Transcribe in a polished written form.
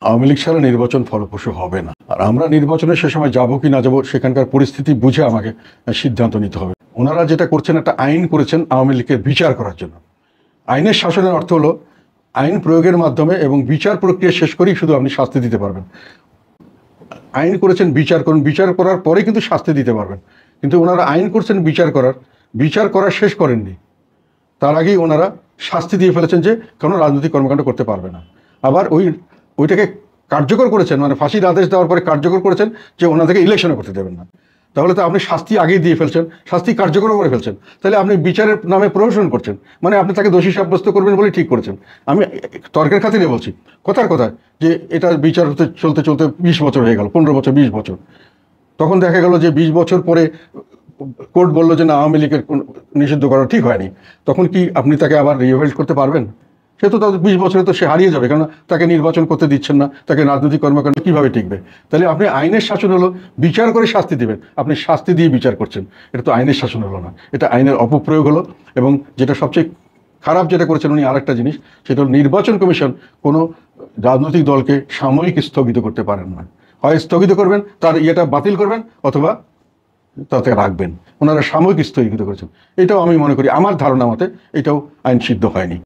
আওয়ামী লীগ ছাড়া নির্বাচন ফলপ্রসূ হবে না। আর আমরা নির্বাচনে সে সময় যাবো কি না যাবো সেখানকার পরিস্থিতি বুঝে আমাকে সিদ্ধান্ত নিতে হবে। ওনারা যেটা করছেন, একটা আইন করেছেন আওয়ামী লীগের বিচার করার জন্য। আইনের শাসনের অর্থ হলো আইন প্রয়োগের মাধ্যমে এবং বিচার প্রক্রিয়া শেষ করেই শুধু আপনি শাস্তি দিতে পারবেন। আইন করেছেন বিচার করুন, বিচার করার পরে কিন্তু শাস্তি দিতে পারবেন। কিন্তু ওনারা আইন করছেন বিচার করার শেষ করেননি, তার আগেই ওনারা শাস্তি দিয়ে ফেলেছেন যে কোনো রাজনৈতিক কর্মকাণ্ড করতে পারবে না। আবার ওইটাকে কার্যকর করেছেন, মানে ফাঁসির আদেশ দেওয়ার পরে কার্যকর করেছেন যে ওনাদেরকে ইলেকশনও করতে দেবেন না। তাহলে তো আপনি শাস্তি আগেই দিয়ে ফেলছেন, শাস্তি কার্যকরও করে ফেলছেন। তাহলে আপনি বিচারের নামে প্রহসন করছেন, মানে আপনি তাকে দোষী সাব্যস্ত করবেন বলে ঠিক করেছেন। আমি তর্কের খাতিরে বলছি, কথার কথায় যে এটা বিচার হতে চলতে চলতে 20 বছর হয়ে গেল, 15 বছর, 20 বছর। তখন দেখা গেল যে 20 বছর পরে কোর্ট বললো যে না, আওয়ামী লীগের নিষিদ্ধ করা ঠিক হয়নি। তখন কি আপনি তাকে আবার রিভেল্ট করতে পারবেন? সে তো তাদের 20 বছরে তো সে হারিয়ে যাবে, কারণ তাকে নির্বাচন করতে দিচ্ছেন না, তাকে রাজনৈতিক কর্মকাণ্ড কীভাবে টিকবে? তাহলে আপনি আইনের শাসন হলো বিচার করে শাস্তি দিবেন, আপনি শাস্তি দিয়ে বিচার করছেন। এটা তো আইনের শাসন হলো না, এটা আইনের অপপ্রয়োগ হলো। এবং যেটা সবচেয়ে খারাপ যেটা করেছেন উনি, আরেকটা জিনিস, সেটা হলো নির্বাচন কমিশন কোনো রাজনৈতিক দলকে সাময়িক স্থগিত করতে পারেন না। হয় স্থগিত করবেন, তার ইয়েটা বাতিল করবেন, অথবা তাতে রাখবেন। ওনারা সাময়িক স্থগিত করেছেন। এটাও আমি মনে করি, আমার ধারণা মতে এটাও আইন সিদ্ধ হয়নি।